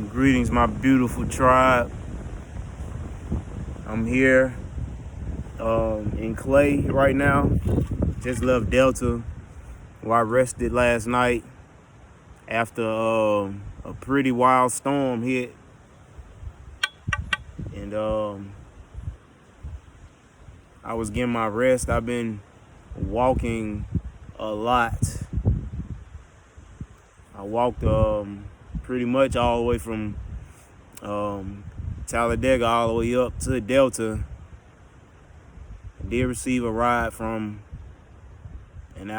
Greetings, my beautiful tribe. I'm here in Clay right now. Just left Delta, where I rested last night after a pretty wild storm hit. And I was getting my rest. I've been walking a lot. I walked pretty much all the way from Talladega all the way up to Delta. I did receive a ride from and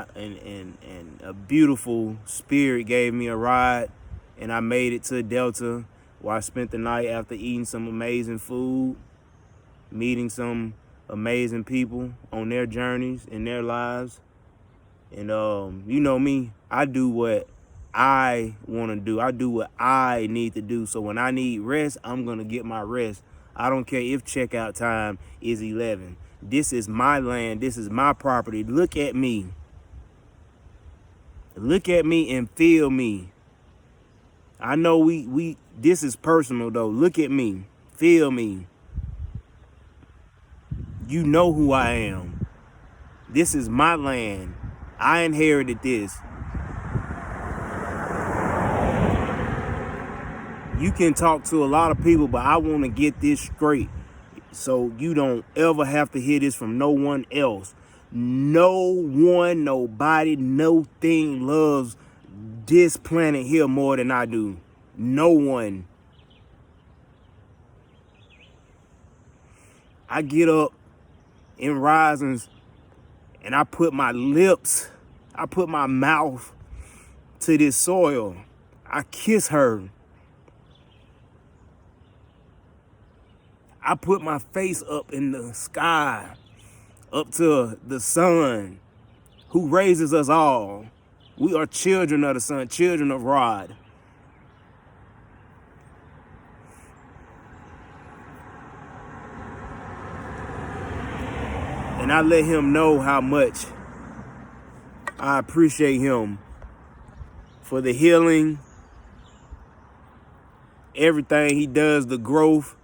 a beautiful spirit gave me a ride, and I made it to Delta, where I spent the night after eating some amazing food, meeting some amazing people on their journeys in their lives. And you know me, I do what I want to do. I do what I need to do. So when I need rest, I'm going to get my rest. I don't care if checkout time is 11. This is my land. This is my property. Look at me. Look at me and feel me. I know we this is personal though. Look at me. Feel me. You know who I am. This is my land. I inherited this. You can talk to a lot of people, but I want to get this straight so you don't ever have to hear this from no one else. No one, nobody, no thing loves this planet here more than I do. No one. I get up in risings and I put my lips, I put my mouth to this soil. I kiss her. I put my face up in the sky, up to the sun, who raises us all. We are children of the sun, children of Rod. And I let him know how much I appreciate him for the healing, everything he does, the growth,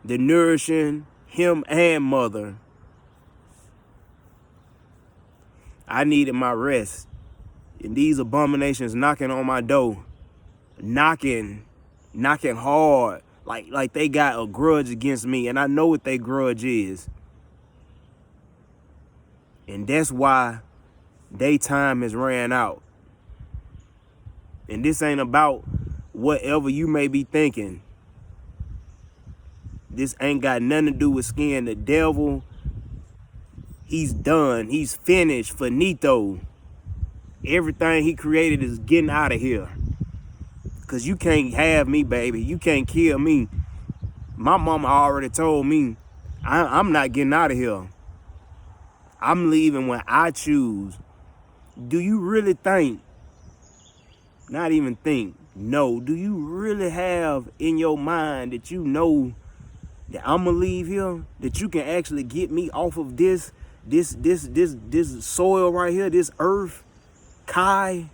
the nourishing, him and mother. I needed my rest. And these abominations knocking on my door, knocking hard, like they got a grudge against me. And I know what their grudge is. And that's why their time has ran out. And this ain't about whatever you may be thinking. This ain't got nothing to do with skin. The devil, he's done. He's finished. Finito. Everything he created is getting out of here. Because you can't have me, baby. You can't kill me. My mama already told me I'm not getting out of here. I'm leaving when I choose. Do you really think, not even think, no, do you really have in your mind that you know that I'm gonna leave here, that you can actually get me off of this soil right here, this earth, Kai,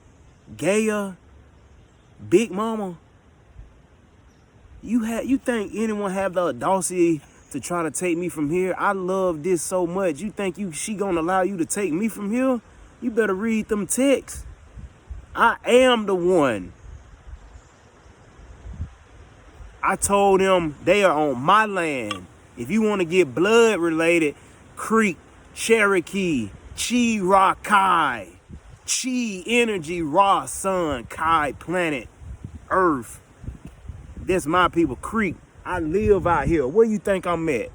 Gaia, Big Mama? You think anyone have the audacity to try to take me from here? I love this so much. You think she gonna allow you to take me from here? You better read them texts. I am the one. I told them they are on my land. If you want to get blood related, Creek, Cherokee, Chi, Ra, Kai, Chi, Energy, Ra, Sun, Kai, Planet, Earth. That's my people, Creek. I live out here. Where you think I'm at?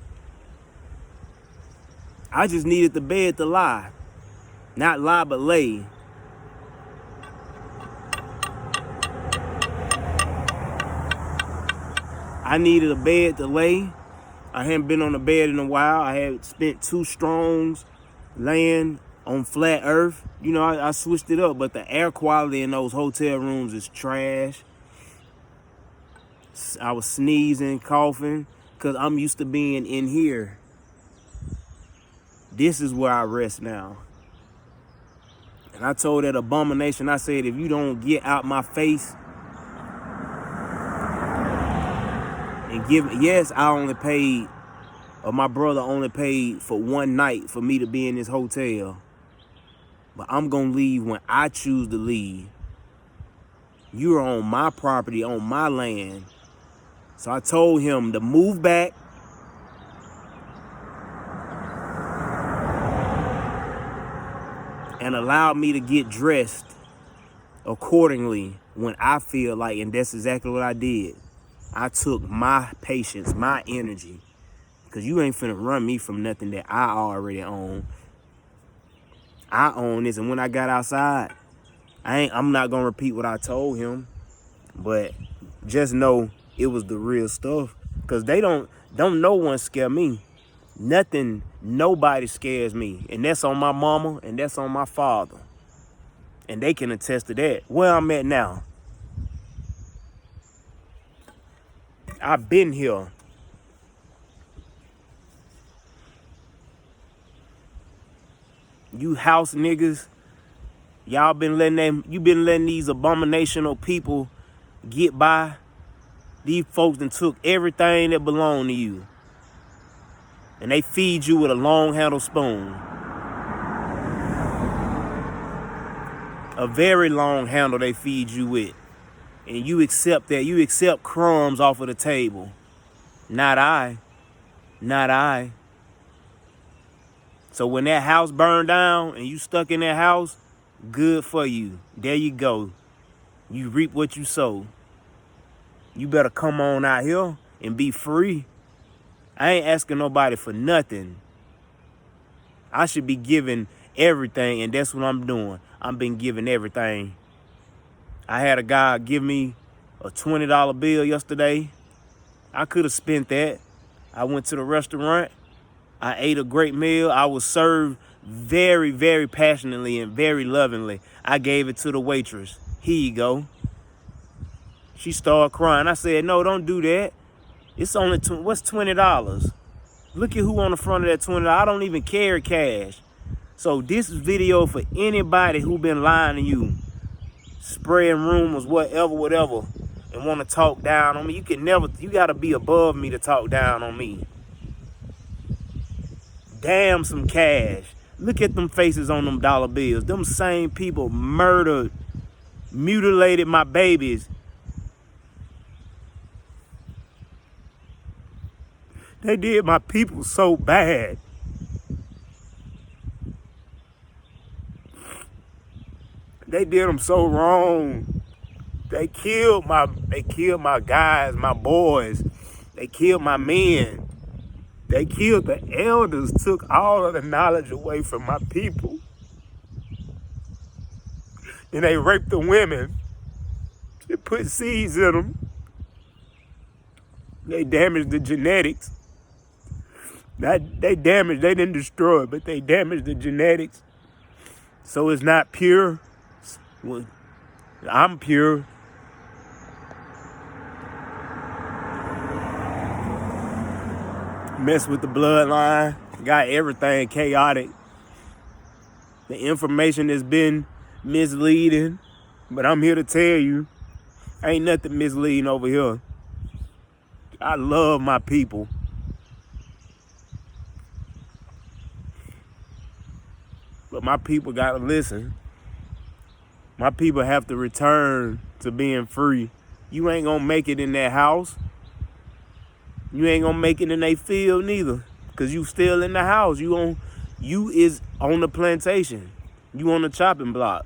I just needed the bed to lie. Not lie, but lay. I needed a bed to lay. I hadn't been on a bed in a while. I had spent 2 strongs laying on flat earth. You know, I switched it up, but the air quality in those hotel rooms is trash. I was sneezing, coughing, because I'm used to being in here. This is where I rest now. And I told that abomination, I said, if you don't get out my face, and give. Yes, I only paid, or my brother only paid for one night for me to be in this hotel. But I'm gonna leave when I choose to leave. You're on my property, on my land. So I told him to move back. And allow me to get dressed accordingly when I feel like, and that's exactly what I did. I took my patience, my energy, because you ain't finna run me from nothing that I already own. I own this, and when I got outside, I'm not gonna repeat what I told him, but just know it was the real stuff. Cause they don't no one scare me. Nothing, nobody scares me. And that's on my mama and that's on my father. And they can attest to that. Where I'm at now. I've been here. You house niggas, y'all been letting these abominational people get by. These folks done took everything that belonged to you. And they feed you with a long handled spoon. A very long handle they feed you with. And you accept that. You accept crumbs off of the table. Not I. Not I. So when that house burned down and you stuck in that house, good for you. There you go. You reap what you sow. You better come on out here and be free. I ain't asking nobody for nothing. I should be giving everything, and that's what I'm doing. I've been giving everything. I had a guy give me a $20 bill yesterday. I could have spent that. I went to the restaurant. I ate a great meal. I was served very, very passionately and very lovingly. I gave it to the waitress. Here you go. She started crying. I said, no, don't do that. It's only, what's $20? Look at who on the front of that $20. I don't even carry cash. So this is video for anybody who been lying to you, spreading rumors, whatever, and want to talk down on me. You got to be above me to talk down on me. Damn some cash. Look at them faces on them dollar bills. Them same people murdered, mutilated my babies. They did my people so bad. They did them so wrong. They killed my guys, my boys. They killed my men. They killed the elders, took all of the knowledge away from my people. And they raped the women. They put seeds in them. They damaged the genetics. They didn't destroy it, but they damaged the genetics. So it's not pure. Well, I'm pure. Mess with the bloodline. Got everything chaotic. The information has been misleading. But I'm here to tell you, ain't nothing misleading over here. I love my people. But my people gotta listen. My people have to return to being free. You ain't gonna make it in that house. You ain't gonna make it in that field neither. Cause you still in the house. You is on the plantation. You on the chopping block.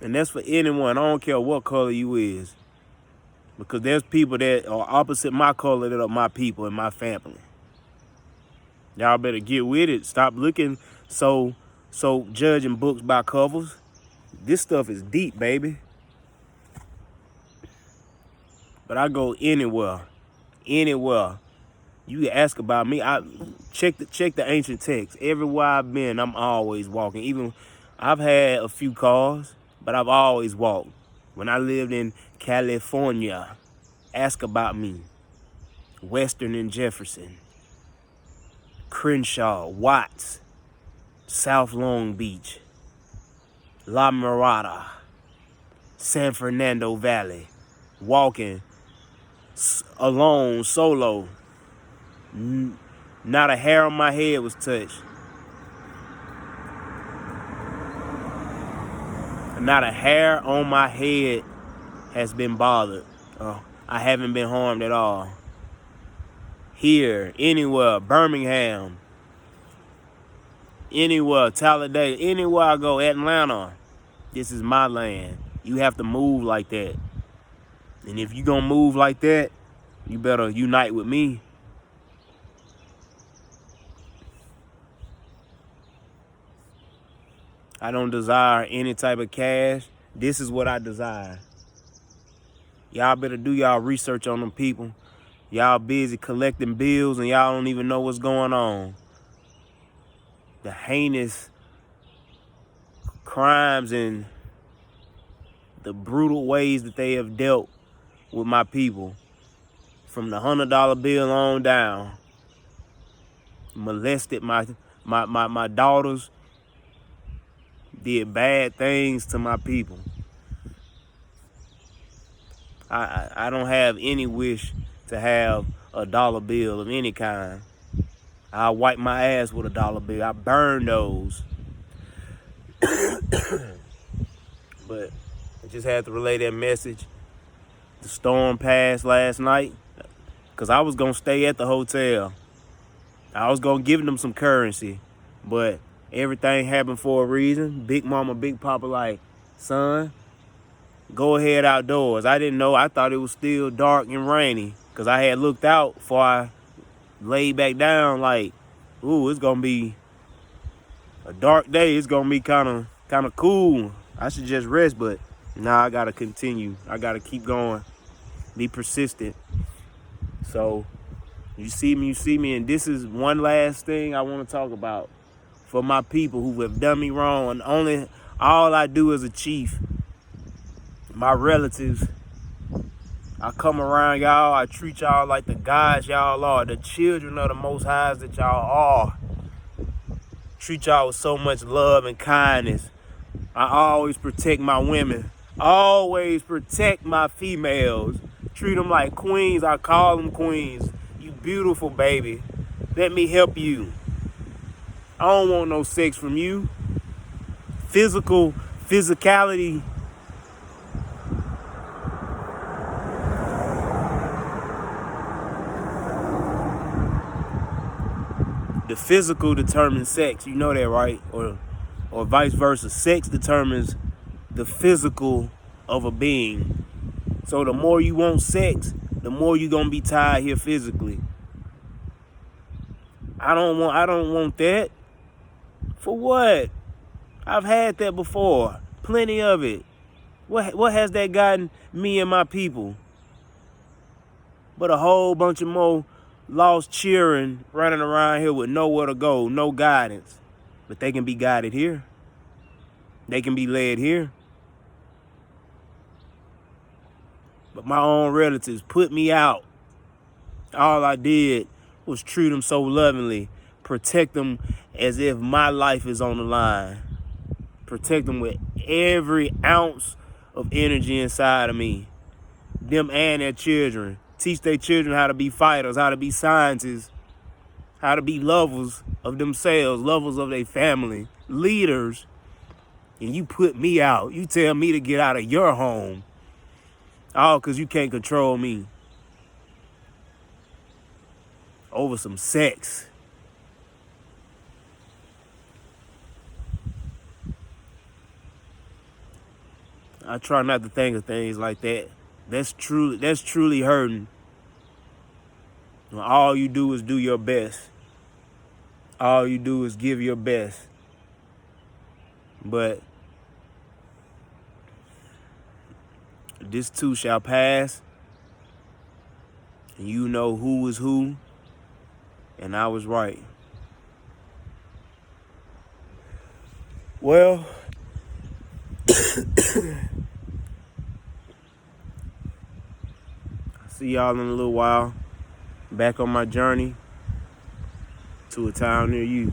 And that's for anyone. I don't care what color you is. Because there's people that are opposite my color that are my people and my family. Y'all better get with it. Stop looking so judging books by covers. This stuff is deep, baby. But I go anywhere. Anywhere. You can ask about me. I check the ancient text. Everywhere I've been, I'm always walking. Even I've had a few cars, but I've always walked. When I lived in California, ask about me. Western and Jefferson. Crenshaw, Watts, South Long Beach, La Mirada, San Fernando Valley, walking alone, solo. Not a hair on my head was touched. Not a hair on my head has been bothered. I haven't been harmed at all. Here, anywhere, Birmingham, anywhere, Talladega, anywhere I go, Atlanta, this is my land. You have to move like that. And if you gonna move like that, you better unite with me. I don't desire any type of cash. This is what I desire. Y'all better do y'all research on them people. Y'all busy collecting bills and y'all don't even know what's going on. The heinous crimes and the brutal ways that they have dealt with my people. From the $100 bill on down. Molested my daughters. Did bad things to my people. I don't have any wish to have a dollar bill of any kind. I wipe my ass with a dollar bill. I burn those. But I just had to relay that message. The storm passed last night because I was going to stay at the hotel. I was going to give them some currency, but everything happened for a reason. Big mama, big papa like, son, go ahead outdoors. I didn't know. I thought it was still dark and rainy because I had looked out before I laid back down like, ooh, it's going to be a dark day. It's going to be kind of cool. I should just rest, but nah, I got to continue. I got to keep going. Be persistent. So you see me. And this is one last thing I want to talk about for my people who have done me wrong. And all I do as a chief, my relatives, I come around y'all, I treat y'all like the gods y'all are, the children of the Most Highs that y'all are. Treat y'all with so much love and kindness. I always protect my women. Always protect my females. Treat them like queens. I call them queens. You beautiful baby. Let me help you. I don't want no sex from you. Physicality. The physical determines sex. You know that, right? Or vice versa. Sex determines the physical of a being. So the more you want sex, the more you're gonna be tied here physically. I don't want that. For what? I've had that before. Plenty of it. What has that gotten me and my people? But a whole bunch of more lost children running around here with nowhere to go, no guidance. But they can be guided here. They can be led here. But my own relatives put me out. All I did was treat them so lovingly. Protect them as if my life is on the line. Protect them with every ounce of energy inside of me. Them and their children. Teach their children how to be fighters, how to be scientists, how to be lovers of themselves, lovers of their family, leaders. And you put me out. You tell me to get out of your home. All because you can't control me. Over some sex. I try not to think of things like that. That's truly hurting. When all you do is do your best. All you do is give your best. But this too shall pass. And you know who is who. And I was right. Well, see y'all in a little while. Back on my journey to a town near you.